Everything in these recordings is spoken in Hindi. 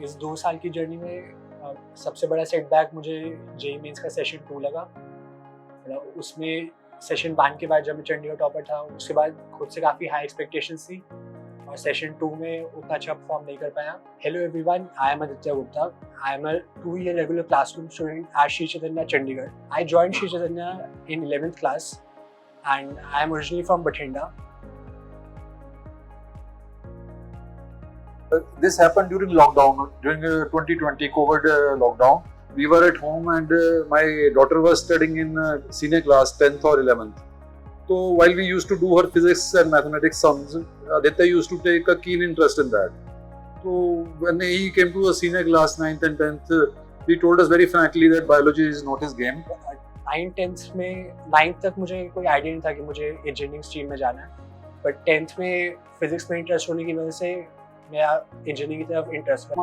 इस 2 साल की जर्नी में सबसे बड़ा सेटबैक मुझे जेईई मेंस का सेशन 2 लगा। मतलब उसमें सेशन 1 के बाद जब मैं चंडीगढ़ टॉपर था, उसके बाद खुद से काफ़ी हाई एक्सपेक्टेशंस थी और सेशन 2 में उतना अच्छा परफॉर्म नहीं कर पाया। Hello everyone, I am Aditya Gupta. I am a 2-year regular classroom student at Sri Chaitanya Chandigarh. I joined Sri Chaitanya in 11th class and I am originally from Bathinda. This happened during lockdown, during 2020 COVID lockdown. We were at home and my daughter was studying in senior class 10th or 11th. So while we used to do her physics and mathematics sums, Aditya used to take a keen interest in that. So when he came to a senior class 9th and 10th, he told us very frankly that biology is not his game. 9th 10th में 9th तक मुझे कोई आइडिया नहीं था कि मुझे इंजीनियरिंग स्ट्रीम में जाना है, बट 10th में फिजिक्स में इंटरेस्ट होने की वजह से मेरा इंजीनियरिंग की तरफ इंटरेस्ट है।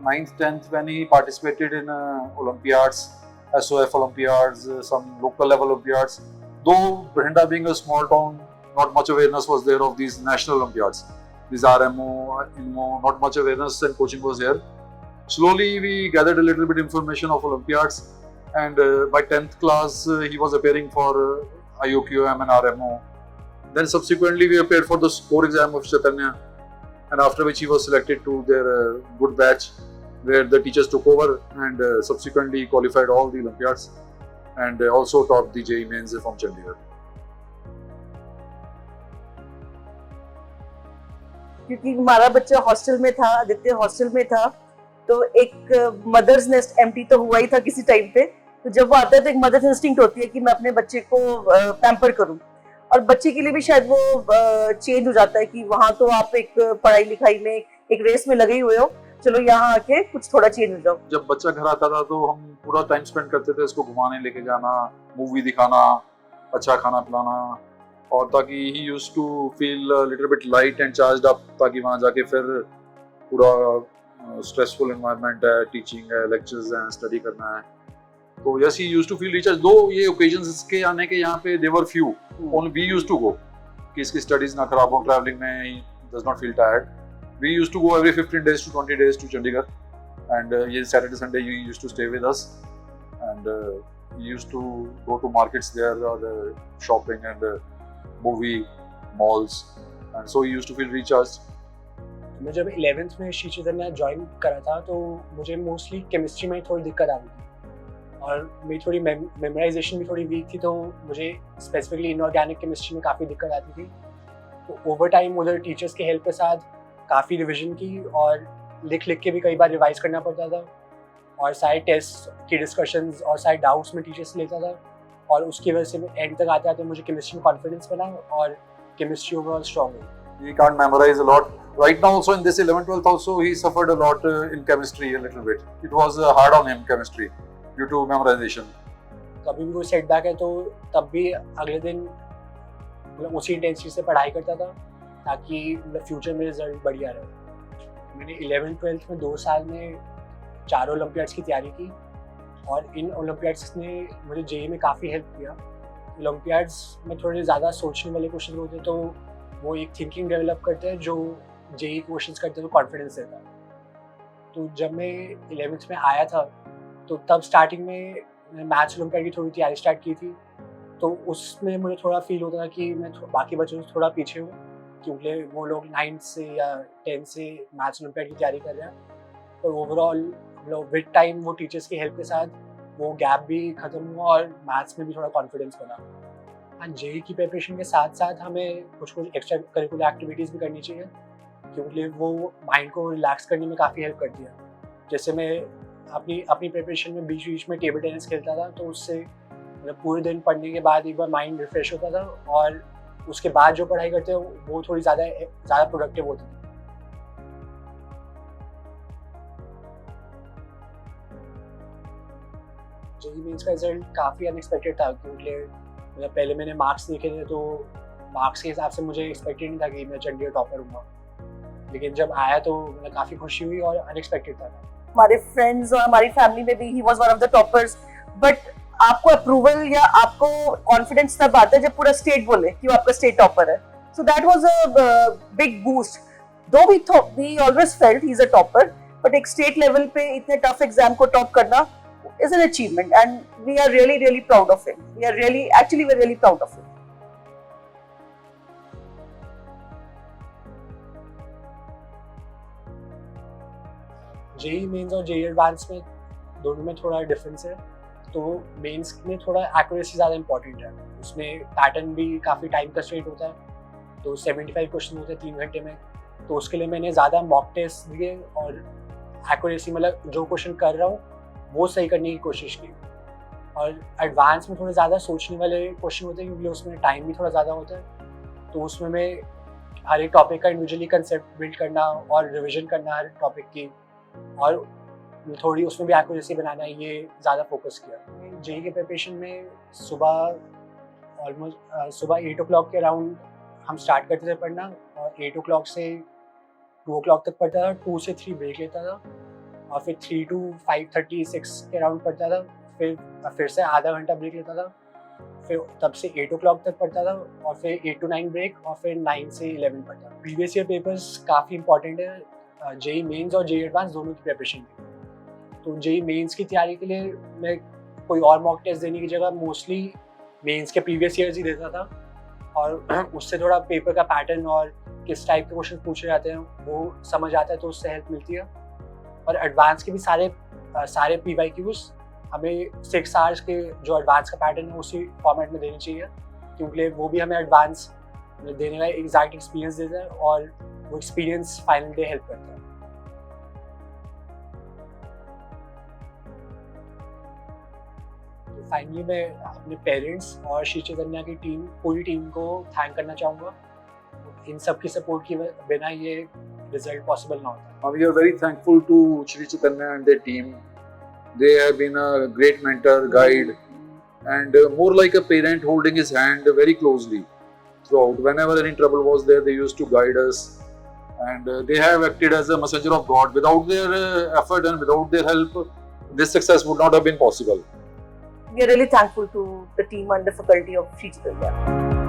9th 10th when he participated in Olympiads, SOF Olympiads, some local level Olympiads. Though Bathinda being a small town, not much awareness was there of these national Olympiads. These RMO, INMO, not much awareness and coaching was there. Slowly we gathered a little bit information of Olympiads, and by 10th class he was appearing for IOQM and RMO. Then subsequently we appeared for the core exam of Chaitanya, and after which he was selected to their good batch where the teachers took over, and subsequently qualified all the Olympiads and also topped the JEE mains from Chandigarh. क्योंकि हमारा बच्चा हॉस्टल में था, आदित्य हॉस्टल में था, तो एक मदर्स नेस्ट एम्प्टी तो हुआ ही था किसी टाइम पे। तो जब वो आता है तो एक मदर्स इंस्टिंक्ट होती है कि मैं अपने बच्चे को पैम्पर करूं, और बच्चे के लिए भी शायद वो चेंज हो जाता है कि वहाँ तो आप एक पढ़ाई लिखाई में एक रेस में लगे हुए हो, चलो यहाँ आके कुछ थोड़ा चेंज हो जाओ। जब बच्चा घर आता था तो हम पूरा टाइम स्पेंड करते थे इसको घुमाने लेके जाना, मूवी दिखाना, अच्छा खाना पिलाना, और ताकि he used to feel little bit light and charged up, ताकि वहाँ जाके फिर पूरा स्ट्रेसफुल एनवायरनमेंट है, टीचिंग है, लेक्चर्स हैं, स्टडी करना है, तो yes he used to feel recharge. दो ये ओकेजन्स इसके आने के यहाँ पे they were few, only we used to go कि इसकी स्टडीज ना खराब हो, ट्रैवलिंग में he does not feel tired. We used to go every 15 days to 20 days to Chandigarh, and Saturday Sunday he used to stay with us, and he used to go to markets there, or shopping and movie malls, and so he used to feel recharged. मैं जब 11th में श्री चैतन्य ज्वाइन करा था तो मुझे मोस्टली केमिस्ट्री में थोड़ी दिक्कत आ रही थी और मेरी थोड़ी मेमोराइजेशन भी थोड़ी वीक थी, तो मुझे स्पेसिफिकली इनऑर्गेनिक केमिस्ट्री में काफ़ी दिक्कत आती थी। तो ओवर टाइम उधर टीचर्स के हेल्प के साथ काफ़ी रिवीजन की और लिख के भी कई बार रिवाइज करना पड़ता था, और सारे टेस्ट की डिस्कशंस और सारे डाउट्स में टीचर से लेता था, और उसकी वजह से एंड तक आते आते मुझे केमिस्ट्री में कॉन्फिडेंस बना और केमिस्ट्री ओवरऑल स्ट्रॉन्ग हुई। He can't memorize a lot. Right now also in this 11th 12th also he suffered a lot in chemistry a little bit. It was hard on him chemistry due to memorization. कभी भी कोई सेटबैक है तो तब भी अगले दिन मतलब उसी इंटेंसिटी से पढ़ाई करता था ताकि मतलब फ्यूचर में रिजल्ट बढ़िया रहे। मैंने 11th 12th में 2 साल में 4 ओलंपियाड्स की तैयारी की, और इन ओलंपियाड्स ने मुझे जेईई में काफ़ी हेल्प किया। ओलंपियाड्स में थोड़े ज़्यादा सोचने वाले क्वेश्चन होते हैं, तो वो एक थिंकिंग डेवलप करते हैं जो जेईई क्वेश्चन करते हैं तो कॉन्फिडेंस देता है। तो जब मैं 11th में आया था तो तब स्टार्टिंग में मैथ्स ओलंपियाड की थोड़ी तैयारी स्टार्ट की थी, तो उसमें मुझे थोड़ा फील होता था कि मैं बाकी बच्चों से थोड़ा पीछे हूँ, क्योंकि वो लोग 9th से या 10th से मैथ्स ओलंपियाड की तैयारी कर रहे हैं। पर ओवरऑल मतलब विद टाइम वो टीचर्स की हेल्प के साथ वो गैप भी ख़त्म हुआ और मैथ्स में भी थोड़ा कॉन्फिडेंस बना। हाँ, जेईई की प्रिपरेशन के साथ साथ हमें कुछ एक्स्ट्रा करिकुलर एक्टिविटीज़ भी करनी चाहिए, क्योंकि वो माइंड को रिलैक्स करने में काफ़ी हेल्प करती है। जैसे मैं अपनी प्रिपरेशन में बीच बीच में टेबल टेनिस खेलता था, तो उससे मतलब पूरे दिन पढ़ने के बाद एक बार माइंड रिफ्रेश होता था, और उसके बाद जो पढ़ाई करते हैं वो थोड़ी ज़्यादा प्रोडक्टिव होती है। जेईई मेंस का रिजल्ट काफ़ी अनएक्सपेक्टेड था, क्योंकि मतलब पहले मैंने मार्क्स देखे थे तो मार्क्स के हिसाब से मुझे एक्सपेक्टेड नहीं था कि मैं चंडीगढ़ टॉपर हूँगा, लेकिन जब आया तो मतलब काफ़ी खुशी हुई और अनएक्सपेक्टेड था। हमारे फ्रेंड्स और हमारी फैमिली में भी he was one of the toppers, but आपको अप्रूवल या आपको कॉन्फिडेंस तब आता है जब पूरा स्टेट बोले कि वो आपका स्टेट टॉपर है। So that was a big boost. Though we always felt he is a topper, but एक स्टेट लेवल पे इतने टफ एग्जाम को टॉप करना is an achievement, and we are really proud of him. We are really proud of him. JEE Mains और जेई एडवांस में दोनों में थोड़ा डिफरेंस है। तो मेंस में थोड़ा एक्यूरेसी ज़्यादा इंपॉर्टेंट है, उसमें पैटर्न भी काफ़ी टाइम कंस्ट्रेंट होता है, तो 75 क्वेश्चन होते हैं 3 घंटे में। तो उसके लिए मैंने ज़्यादा मॉक टेस्ट दिए और एक्यूरेसी मतलब जो क्वेश्चन कर रहा हूँ वो सही करने की कोशिश की। और एडवांस में थोड़े ज़्यादा सोचने वाले क्वेश्चन होते हैं क्योंकि उसमें टाइम भी थोड़ा ज़्यादा होता है। तो उसमें मैं हर एक टॉपिक का इंडिविजुअली कंसेप्ट बिल्ड करना और रिविजन करना हर टॉपिक की, और थोड़ी उसमें भी एक्यूरेसी बनाना, ये ज़्यादा फोकस किया। जेई के प्रिपरेशन में सुबह 8 o'clock के अराउंड हम स्टार्ट करते थे पढ़ना, और 8 o'clock से 2 o'clock तक पढ़ता था, 2 से 3 ब्रेक लेता था, और फिर 3 to 5:36 के अराउंड पढ़ता था, फिर से आधा घंटा ब्रेक लेता था, फिर तब से 8 o'clock तक पढ़ता था, और फिर 8 to 9 ब्रेक, और फिर 9 से 11 पढ़ता था। प्रीवियस ईयर पेपर्स काफ़ी इंपॉर्टेंट है जेई मेंस और जेई एडवांस दोनों की प्रिपरेशन की। तो जेई मेंस की तैयारी के लिए मैं कोई और मॉक टेस्ट देने की जगह मोस्टली मेंस के प्रीवियस ईयर्स ही देता था, और उससे थोड़ा पेपर का पैटर्न और किस टाइप के क्वेश्चन पूछे जाते हैं वो समझ आता है, तो उससे हेल्प मिलती है। और एडवांस के भी सारे PYQs हमें 6 hours के जो एडवांस का पैटर्न है उसी फॉर्मेट में देने चाहिए, क्योंकि वो भी हमें एडवांस देने का एग्जैक्ट एक्सपीरियंस देता है, और वो एक्सपीरियंस फाइनल डे हेल्प करता है। तो फाइनली मैं अपने पेरेंट्स और श्री चैतन्य की पूरी टीम को थैंक करना चाहूँगा। इन सब की सपोर्ट के बिना ये रिजल्ट पॉसिबल ना होता। We are very thankful to Shri Chaitanya and their team. They have been a great mentor, guide, and more like a parent holding his hand very closely throughout. Whenever any trouble was there, they used to guide us, and they have acted as a messenger of God. Without their effort and without their help, this success would not have been possible. We are really thankful to the team and the faculty of Shri Chaitanya.